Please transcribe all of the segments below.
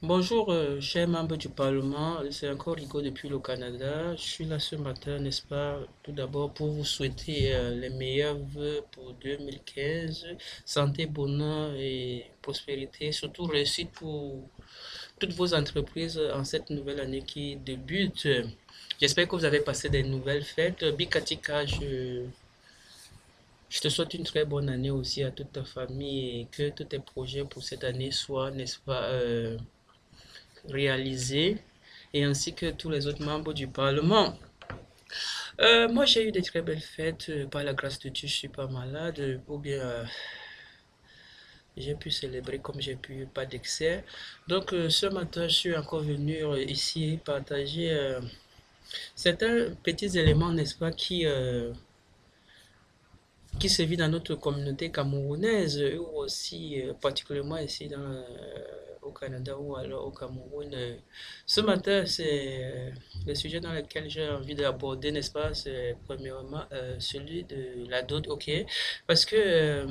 Bonjour, chers membres du Parlement. C'est encore Rico depuis le Canada. Je suis là ce matin, n'est-ce pas, tout d'abord pour vous souhaiter les meilleurs vœux pour 2015. Santé, bonheur et prospérité, surtout réussite pour toutes vos entreprises en cette nouvelle année qui débute. J'espère que vous avez passé des nouvelles fêtes. Bikatika, je te souhaite une très bonne année aussi à toute ta famille et que tous tes projets pour cette année soient, n'est-ce pas, réalisés et ainsi que tous les autres membres du Parlement. Moi, j'ai eu des très belles fêtes. Par la grâce de Dieu, je suis pas malade. Ou bien, j'ai pu célébrer comme j'ai pu, pas d'excès. Donc, ce matin, je suis encore venu ici partager certains petits éléments, n'est-ce pas, qui se vit dans notre communauté camerounaise ou aussi particulièrement ici au Canada ou alors au Cameroun. Ce matin, c'est le sujet dans lequel j'ai envie d'aborder, n'est-ce pas? C'est premièrement celui de la dot, ok? Parce que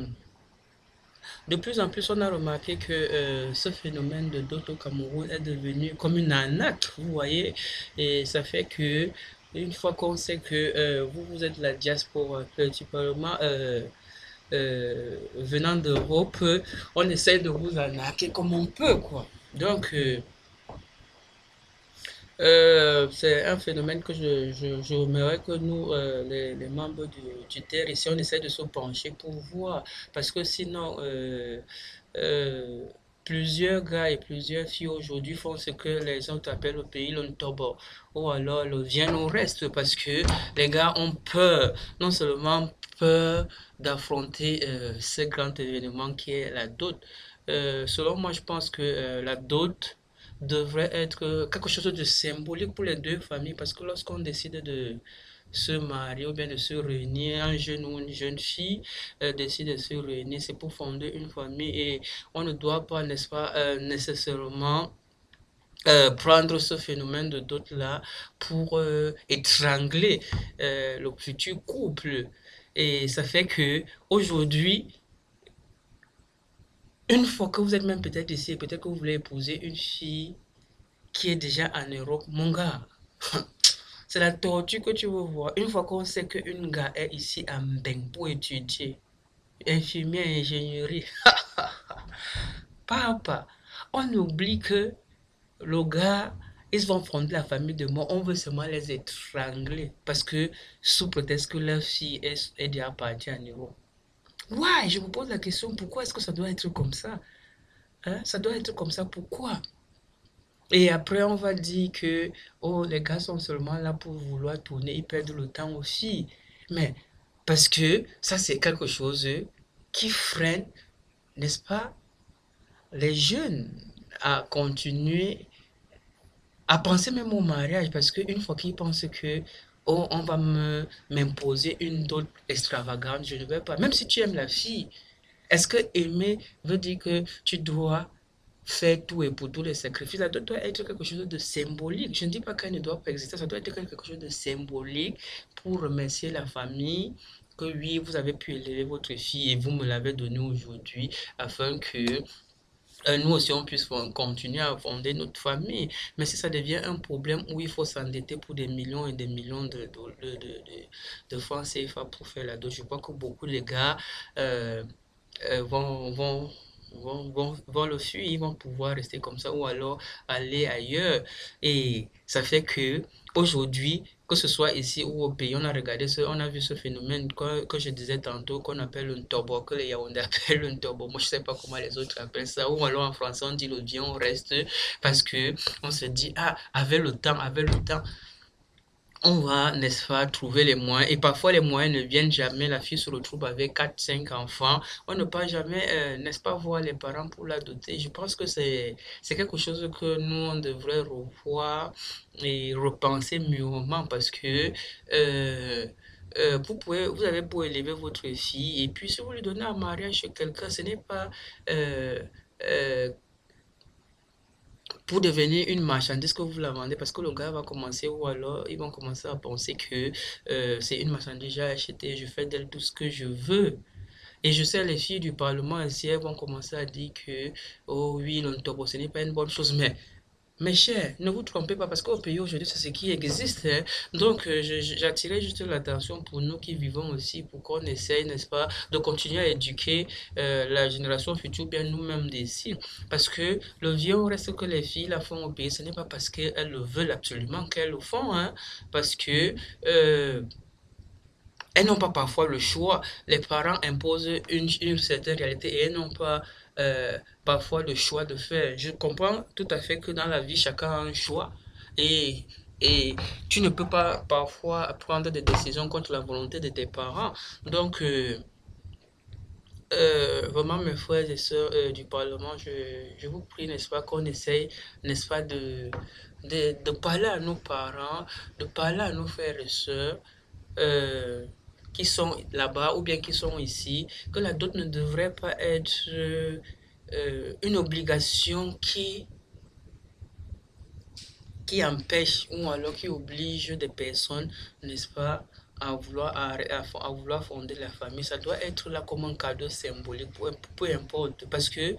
de plus en plus, on a remarqué que ce phénomène de dot au Cameroun est devenu comme une arnaque, vous voyez, et ça fait que une fois qu'on sait que vous êtes la diaspora, principalement venant d'Europe, on essaie de vous arnaquer comme on peut, quoi. Donc, c'est un phénomène que j'aimerais que nous, les membres du TER, ici, on essaie de se pencher pour voir. Parce que sinon, euh, plusieurs gars et plusieurs filles aujourd'hui font ce que les autres appellent au pays le ntobo. Ou alors le viens au reste. Parce que les gars ont peur, non seulement peur d'affronter ce grand événement qui est la dot. Selon moi, je pense que la dot devrait être quelque chose de symbolique pour les deux familles parce que lorsqu'on décide de se marier ou bien de se réunir, un jeune ou une jeune fille décide de se réunir, c'est pour fonder une famille et on ne doit pas, n'est-ce pas, nécessairement prendre ce phénomène de dot là pour étrangler le futur couple. Et ça fait que aujourd'hui, une fois que vous êtes même peut-être ici, peut-être que vous voulez épouser une fille qui est déjà en Europe, mon gars, c'est la torture que tu veux voir. Une fois qu'on sait qu'une gars est ici à Mbeng pour étudier, infirmière, ingénierie, papa, on oublie que le gars, ils vont fonder la famille de moi, on veut seulement les étrangler parce que sous prétexte que leur fille est déjà partie en Europe. Ouais, je me pose la question, pourquoi est-ce que ça doit être comme ça? Hein? Ça doit être comme ça, pourquoi? Et après, on va dire que oh, les gars sont seulement là pour vouloir tourner, ils perdent le temps aussi. Mais parce que ça, c'est quelque chose qui freine, n'est-ce pas, les jeunes à continuer à penser même au mariage. Parce qu'une fois qu'ils pensent que oh, on va m'imposer une dot extravagante, je ne vais pas. Même si tu aimes la fille, est-ce que aimer veut dire que tu dois faire tout et pour tous les sacrifices? Ça doit être quelque chose de symbolique. Je ne dis pas qu'elle ne doit pas exister, ça doit être quelque chose de symbolique pour remercier la famille que oui, vous avez pu élever votre fille et vous me l'avez donnée aujourd'hui afin que nous aussi on puisse continuer à fonder notre famille. Mais si ça devient un problème où il faut s'endetter pour des millions et des millions de francs CFA pour faire la dot, je crois que beaucoup de gars euh, vont le fuir, ils vont pouvoir rester comme ça ou alors aller ailleurs. Et ça fait que aujourd'hui, que ce soit ici ou au pays, on a regardé on a vu ce phénomène que je disais tantôt, qu'on appelle un tobo, que les Yaoundé appellent un tobo. Moi, je sais pas comment les autres appellent ça. Ou alors en français, on dit le bien, on reste, parce que on se dit, ah, avec le temps, on va, n'est-ce pas, trouver les moyens. Et parfois, les moyens ne viennent jamais. La fille se retrouve avec quatre cinq enfants. On ne peut jamais, n'est-ce pas, voir les parents pour la doter. Je pense que c'est quelque chose que nous, on devrait revoir et repenser mûrement parce que vous avez beau élever votre fille et puis si vous lui donnez un mariage chez quelqu'un, ce n'est pas euh, euh, pour devenir une marchandise que vous la vendez parce que le gars va commencer ou alors ils vont commencer à penser que c'est une marchandise, j'ai acheté, je fais d'elle tout ce que je veux. Et je sais, les filles du Parlement ici, elles vont commencer à dire que, oh oui, l'ontopo, ce n'est pas une bonne chose. Mais mes chers, ne vous trompez pas parce qu'au pays aujourd'hui, c'est ce qui existe, hein. Donc, j'attirais juste l'attention pour nous qui vivons aussi, pour qu'on essaye, n'est-ce pas, de continuer à éduquer la génération future, bien nous-mêmes d'ici. Parce que le viol reste que les filles la font au pays, ce n'est pas parce qu'elles le veulent absolument qu'elles le font, hein. Parce que euh, elles n'ont pas parfois le choix. Les parents imposent une certaine réalité et elles n'ont pas parfois le choix de faire. Je comprends tout à fait que dans la vie, chacun a un choix et, et tu ne peux pas parfois prendre des décisions contre la volonté de tes parents. Donc, vraiment, mes frères et sœurs du Parlement, je vous prie, n'est-ce pas, qu'on essaye, n'est-ce pas, de parler à nos parents, de parler à nos frères et sœurs euh, qui sont là-bas ou bien qui sont ici, que la dot ne devrait pas être une obligation qui empêche ou alors qui oblige des personnes, n'est-ce pas, à vouloir fonder la famille. Ça doit être là comme un cadeau symbolique, peu importe. Parce que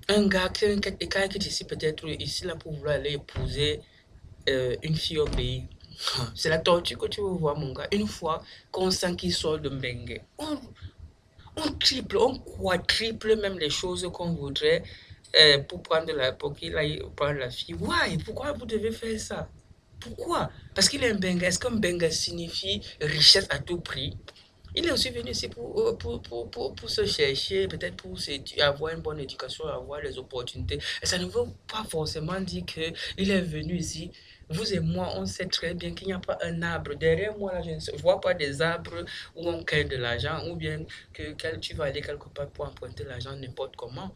un gars, quelqu'un qui est ici, peut-être ici là pour vouloir aller épouser une fille au pays. C'est la torture que tu veux voir, mon gars. Une fois qu'on sent qu'il sort de Mbengue, on triple, on quadruple même les choses qu'on voudrait pour qu'il aille prendre la fille. Why? Pourquoi vous devez faire ça? Pourquoi? Parce qu'il est un Benga. Est-ce qu'un Benga signifie richesse à tout prix? Il est aussi venu ici pour se chercher, peut-être pour avoir une bonne éducation, avoir les opportunités. Et ça ne veut pas forcément dire qu'il est venu ici. Vous et moi, on sait très bien qu'il n'y a pas un arbre. Derrière moi, là, je ne vois pas des arbres où on gagne de l'argent ou bien que tu vas aller quelque part pour emprunter l'argent n'importe comment.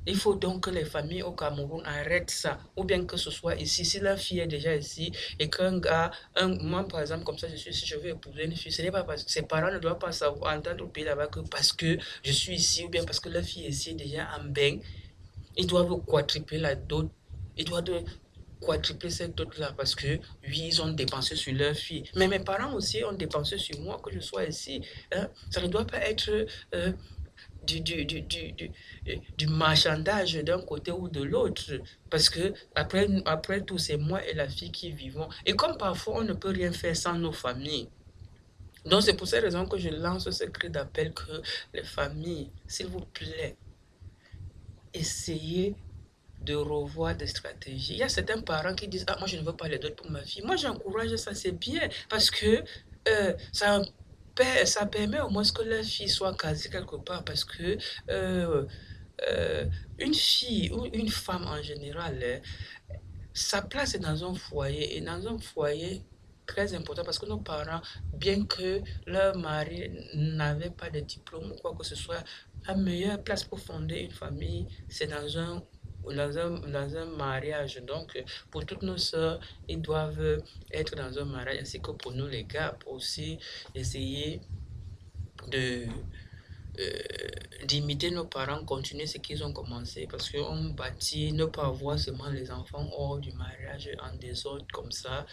Il faut donc que les familles au Cameroun arrêtent ça. Ou bien que ce soit ici, si la fille est déjà ici et qu'un gars, moi par exemple, comme ça, si je veux épouser une fille, ce n'est pas parce que ses parents ne doivent pas savoir entendre au pays là-bas que parce que je suis ici ou bien parce que la fille est ici déjà en bain, ils doivent quadrupler la dot. Ils doivent quadrupler cette dot-là parce que, oui, ils ont dépensé sur leur fille. Mais mes parents aussi ont dépensé sur moi, que je sois ici, hein. Ça ne doit pas être euh, du, du, du, du, du, du marchandage d'un côté ou de l'autre. Parce que après tout, c'est moi et la fille qui vivons. Et comme parfois, on ne peut rien faire sans nos familles. Donc, c'est pour cette raison que je lance ce cri d'appel que les familles, s'il vous plaît, essayez de revoir des stratégies. Il y a certains parents qui disent, ah, moi, je ne veux pas les doter pour ma fille. Moi, j'encourage ça, c'est bien. Parce que ça permet au moins que la fille soit casée quelque part. Parce que euh, une fille ou une femme en général, sa place est dans un foyer. Et dans un foyer très important parce que nos parents, bien que leur mari n'avait pas de diplôme ou quoi que ce soit, la meilleure place pour fonder une famille, c'est dans un mariage. Donc, pour toutes nos sœurs, ils doivent être dans un mariage, ainsi que pour nous les gars, pour aussi essayer de d'imiter nos parents, continuer ce qu'ils ont commencé parce qu'on bâtit, ne pas avoir seulement les enfants hors du mariage en désordre comme ça.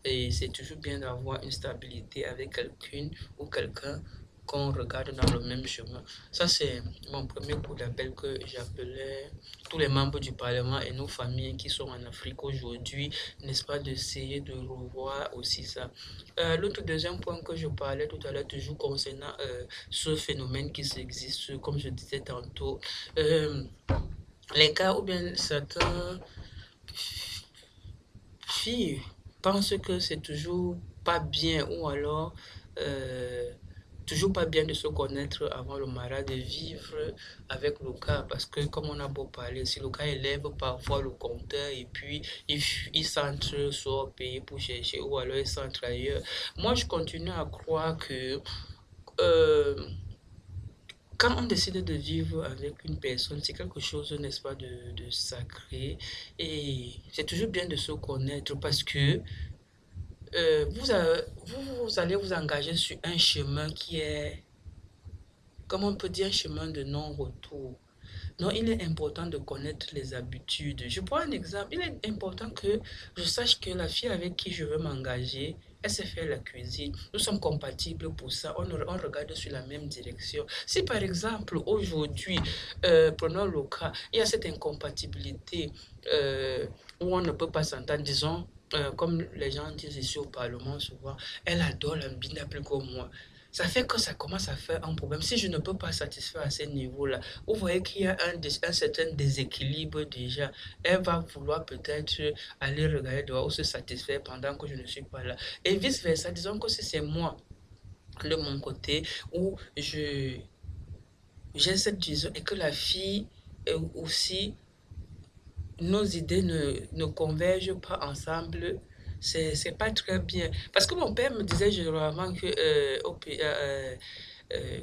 Et c'est toujours bien d'avoir une stabilité avec quelqu'une ou quelqu'un qu'on regarde dans le même chemin. Ça, c'est mon premier coup d'appel que j'appelais tous les membres du Parlement et nos familles qui sont en Afrique aujourd'hui, n'est-ce pas, d'essayer de revoir aussi ça. L'autre deuxième point que je parlais tout à l'heure, toujours concernant ce phénomène qui existe, comme je disais tantôt, euh, les cas ou bien certains filles pensent que c'est toujours pas bien ou alors euh, toujours pas bien de se connaître avant le mariage, de vivre avec le gars parce que comme on a beau parler, si le gars élève parfois le compteur et puis il s'entre sur le pays pour chercher ou alors il s'entre ailleurs. Moi, je continue à croire que euh, quand on décide de vivre avec une personne, c'est quelque chose, n'est-ce pas, de sacré. Et c'est toujours bien de se connaître parce que vous allez vous engager sur un chemin qui est, comment on peut dire, un chemin de non-retour. Non, il est important de connaître les habitudes. Je prends un exemple. Il est important que je sache que la fille avec qui je veux m'engager, elle sait faire la cuisine, nous sommes compatibles pour ça, on regarde sur la même direction. Si par exemple, aujourd'hui, prenons le cas, il y a cette incompatibilité où on ne peut pas s'entendre, disons, comme les gens disent ici au Parlement souvent, elle adore la bina plus que moi. Ça fait que ça commence à faire un problème. Si je ne peux pas satisfaire à ce niveau-là, vous voyez qu'il y a un certain déséquilibre déjà. Elle va vouloir peut-être aller regarder dehors ou se satisfaire pendant que je ne suis pas là. Et vice-versa, disons que si c'est moi, de mon côté, où j'ai cette vision et que la fille aussi, nos idées ne convergent pas ensemble, c'est pas très bien. Parce que mon père me disait généralement que,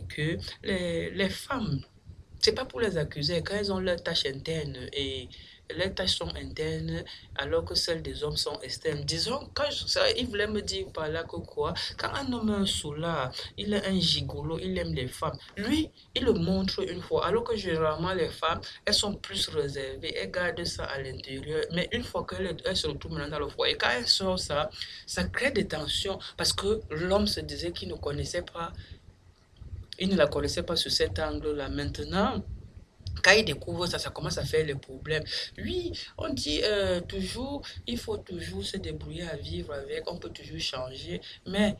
que les femmes, c'est pas pour les accuser, quand elles ont leurs tâches internes et leurs tâches sont internes alors que celles des hommes sont externes. Disons, il voulait me dire par là que quoi, quand un homme est un soulard, il est un gigolo, il aime les femmes. Lui, il le montre une fois, alors que généralement les femmes, elles sont plus réservées, elles gardent ça à l'intérieur. Mais une fois qu'elles se retrouvent maintenant dans le foyer, quand elles sortent ça, ça crée des tensions parce que l'homme se disait qu'il ne connaissait pas, il ne la connaissait pas sous cet angle-là. Maintenant, quand il découvre ça, ça commence à faire les problèmes. Oui, on dit toujours, il faut toujours se débrouiller à vivre avec, on peut toujours changer, mais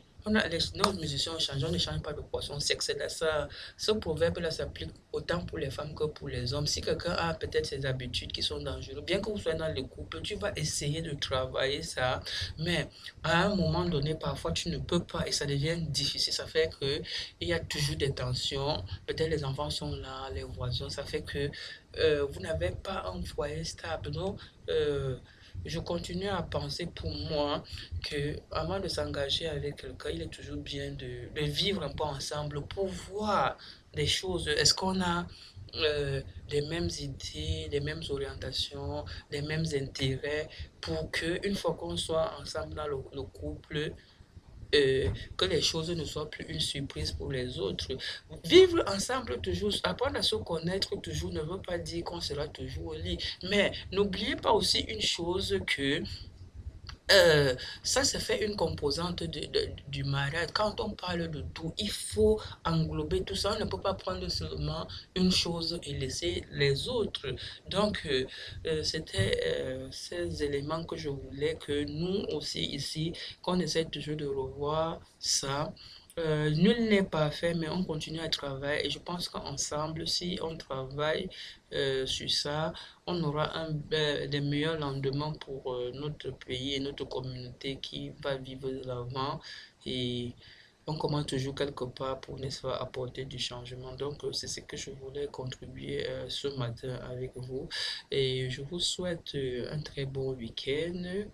nos musiciens ont changé, on ne change pas de poisson sec. Ça, ce proverbe-là s'applique autant pour les femmes que pour les hommes. Si quelqu'un a peut-être ses habitudes qui sont dangereuses, bien que vous soyez dans le couple, tu vas essayer de travailler ça, mais à un moment donné, parfois tu ne peux pas et ça devient difficile. Ça fait que il y a toujours des tensions. Peut-être les enfants sont là, les voisins, ça fait que vous n'avez pas un foyer stable. Donc, je continue à penser pour moi que avant de s'engager avec quelqu'un, il est toujours bien de vivre un peu ensemble pour voir des choses. Est-ce qu'on a les mêmes idées, les mêmes orientations, les mêmes intérêts pour que une fois qu'on soit ensemble dans le couple, que les choses ne soient plus une surprise pour les autres. Vivre ensemble toujours, apprendre à se connaître toujours ne veut pas dire qu'on sera toujours au lit. Mais n'oubliez pas aussi une chose que ça, c'est fait une composante du mariage. Quand on parle de tout, il faut englober tout ça. On ne peut pas prendre seulement une chose et laisser les autres. Donc, c'était ces éléments que je voulais que nous aussi ici, qu'on essaie toujours de revoir ça. Nul n'est parfait, mais on continue à travailler et je pense qu'ensemble, si on travaille sur ça, on aura des meilleurs lendemains pour notre pays et notre communauté qui va vivre de l'avant et on commence toujours quelque part pour, n'est-ce pas, apporter du changement. Donc, c'est ce que je voulais contribuer ce matin avec vous et je vous souhaite un très bon week-end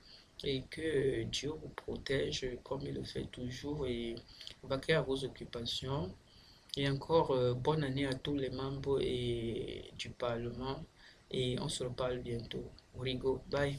et que Dieu vous protège comme il le fait toujours et vaquer à vos occupations. Et encore bonne année à tous les membres du Parlement et on se reparle bientôt. Rigo, bye.